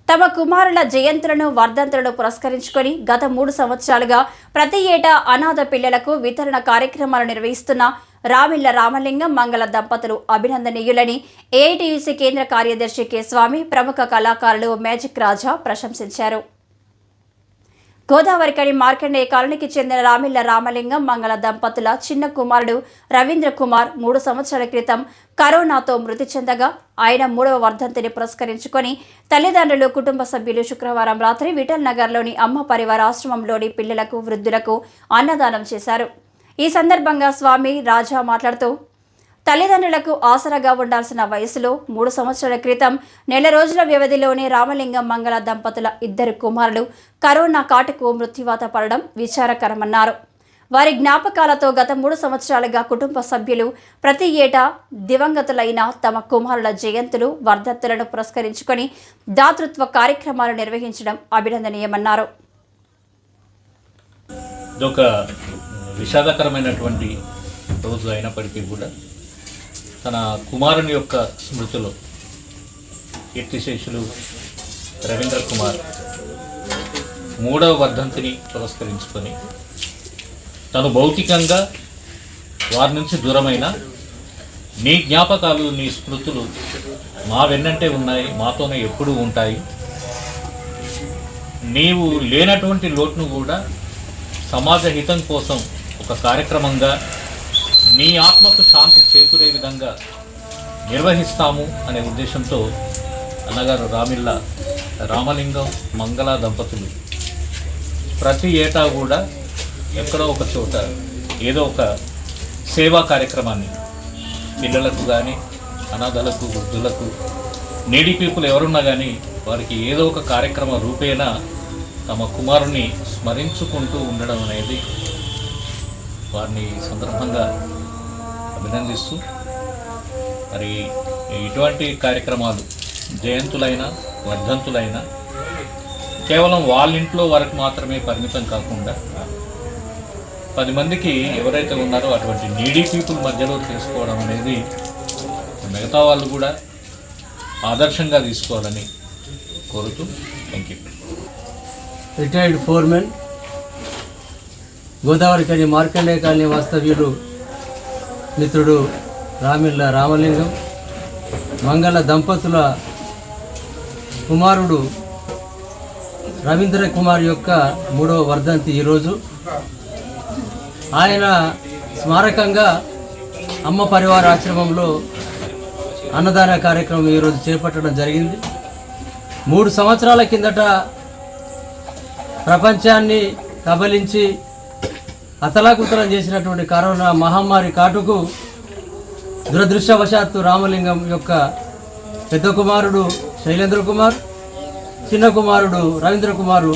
తమ కుమారుల జయంతులను వర్ధంతులను పురస్కరించుకొని గత 3 సంవత్సరాలుగా ప్రతి ఏటా అనాథ పిల్లలకు వితరణ కార్యక్రమాలు నిర్వహిస్తున్న రామిళ్ల రామలింగం మంగళ దంపతులు అభినందనీయులని ఏఐటీయూసీ కేంద్ర కార్యదర్శి కె స్వామి ప్రముఖ కళాకారులు మ్యాజిక్ రాజా ప్రశంసించారు. గోదావరికని మార్కండేయ కాలనీకి చెందిన రామిళ్ల రామలింగం మంగళ దంపతుల చిన్న కుమారుడు రవీంద్ర కుమార్ 3 సంవత్సరాల క్రితం కరోనాతో మృతి చెందగా ఆయన 3వ వర్ధంతిని పురస్కరించుకొని తల్లిదండ్రులు కుటుంబ సభ్యులు శుక్రవారం రాత్రి విఠల్ నగర్లోని అమ్మ పరివార ఆశ్రమంలోని పిల్లలకు వృద్ధులకు అన్నదానం చేశారు. ఈ సందర్భంగా స్వామి రాజా మాట్లాడుతూ తల్లిదండ్రులకు ఆసరాగా ఉండాల్సిన వయసులో 3 సంవత్సరాల క్రితం నెల రోజుల వ్యవధిలోనే రామలింగం మంగళ దంపతుల 2 కుమారులు కరోనా కాటుకు మృత్యువాత పడడం విచారకరమన్నారు. వారి జ్ఞాపకాలతో గత 3 సంవత్సరాలుగా కుటుంబ సభ్యులు ప్రతి ఏటా దివంగతులైన తమ కుమారుల జయంతులు వర్ధంతులను పురస్కరించుకొని దాతృత్వ కార్యక్రమాలు నిర్వహించడం అభినందనీయమన్నారు. ఇదొక విషాదకరమైనటువంటి రోజు అయినప్పటికీ కూడా తన కుమారుని యొక్క స్మృతిలో కీర్తిశేషులు రవీంద్ర కుమార్ 3వ వర్ధంతిని పురస్కరించుకొని తను భౌతికంగా వారి నుంచి దూరమైన నీ జ్ఞాపకాలు నీ స్మృతులు మా వెన్నంటే ఉన్నాయి, మాతోనే ఎప్పుడూ ఉంటాయి. నీవు లేనటువంటి లోటును కూడా సమాజ హితం కోసం ఒక కార్యక్రమంగా నీ ఆత్మకు శాంతి చేకూరే విధంగా నిర్వహిస్తాము అనే ఉద్దేశంతో అన్నగారు రామిళ్ల రామలింగం మంగళ దంపతులు ప్రతి ఏటా కూడా ఎక్కడో ఒక చోట ఏదో ఒక సేవా కార్యక్రమాన్ని పిల్లలకు కానీ అనాథలకు వృద్ధులకు నీడీ పీపుల్ ఎవరున్నా కానీ వారికి ఏదో ఒక కార్యక్రమ రూపేణ తమ కుమారుని స్మరించుకుంటూ ఉండడం అనేది వారిని సందర్భంగా అభినందిస్తూ మరి ఇటువంటి కార్యక్రమాలు జయంతులైనా వర్ధంతులైనా కేవలం వాళ్ళ ఇంట్లో వరకు మాత్రమే పరిమితం కాకుండా 10 మందికి ఎవరైతే ఉన్నారో అటువంటి నీడీ పీపుల్ మధ్యలో చేసుకోవడం అనేది మిగతా వాళ్ళు కూడా ఆదర్శంగా తీసుకోవాలని కోరుతూ thank you. Retired foremen Godavarikhani Markandeya colony వాస్తవ్యులు మిత్రుడు రామిళ్ల రామలింగం మంగళ దంపతుల కుమారుడు రవీంద్ర కుమార్ యొక్క 3వ వర్ధంతి ఈరోజు. ఆయన స్మారకంగా అమ్మ పరివార ఆశ్రమంలో అన్నదాన కార్యక్రమం ఈరోజు చేపట్టడం జరిగింది. 3 సంవత్సరాల కిందట ప్రపంచాన్ని కబలించి అతలాకుతలం చేసినటువంటి కరోనా మహమ్మారి కాటుకు దురదృష్టవశాత్తు రామలింగం యొక్క పెద్ద కుమారుడు శైలేంద్ర కుమార్, చిన్న కుమారుడు రవీంద్ర కుమారు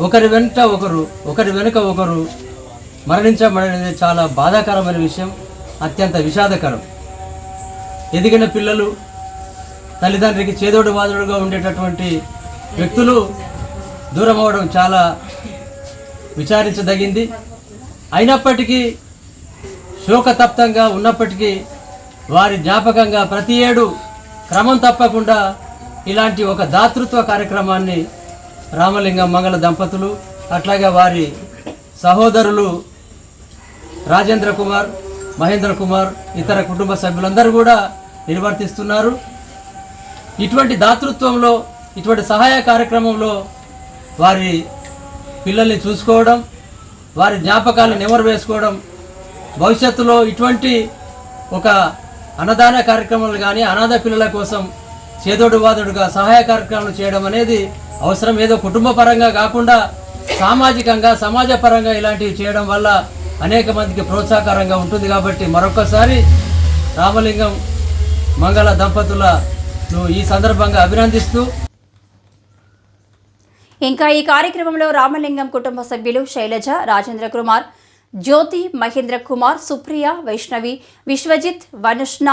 ఒకరి వెనుక ఒకరు మరణించబడేది చాలా బాధాకరమైన విషయం, అత్యంత విషాదకరం. ఎదిగిన పిల్లలు తల్లిదండ్రికి చేదోడు వాదోడుగా ఉండేటటువంటి వ్యక్తులు దూరం అవ్వడం చాలా విచారించదగింది. అయినప్పటికీ శోకతప్తంగా ఉన్నప్పటికీ వారి జ్ఞాపకంగా ప్రతి ఏడు క్రమం తప్పకుండా ఇలాంటి ఒక దాతృత్వ కార్యక్రమాన్ని రామలింగం మంగళ దంపతులు అట్లాగే వారి సహోదరులు రాజేంద్ర కుమార్, మహేంద్ర కుమార్, ఇతర కుటుంబ సభ్యులందరూ కూడా నిర్వర్తిస్తున్నారు. ఇటువంటి దాతృత్వంలో ఇటువంటి సహాయ కార్యక్రమంలో వారి పిల్లల్ని చూసుకోవడం, వారి జ్ఞాపకాలను నెమరు వేసుకోవడం, భవిష్యత్తులో ఇటువంటి ఒక అన్నదాన కార్యక్రమాలు కానీ అనాథ పిల్లల కోసం చేదోడు వాదోడుగా సహాయ కార్యక్రమాలు చేయడం అనేది అవసరం. ఏదో కుటుంబ పరంగా కాకుండా సామాజికంగా సమాజపరంగా ఇలాంటివి చేయడం వల్ల అనేక మందికి ప్రోత్సాహకరంగా ఉంటుంది. కాబట్టి మరొకసారి రామలింగం మంగళ దంపతులను ఈ సందర్భంగా అభినందిస్తూ ఇంకా ఈ కార్యక్రమంలో రామలింగం కుటుంబ సభ్యులు శైలజ, రాజేంద్ర కుమార్, జ్యోతి, మహేంద్ర కుమార్, సుప్రియ, వైష్ణవి, విశ్వజిత్, వనుష్ణ,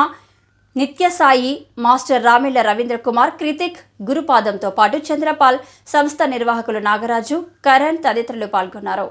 నిత్యసాయి, మాస్టర్ రామిళ్ల రవీంద్ర కుమార్, కృతిక్, గురుపాదంతో పాటు చంద్రపాల్, సంస్థ నిర్వాహకులు నాగరాజు, కరణ్ తదితరులు పాల్గొన్నారు.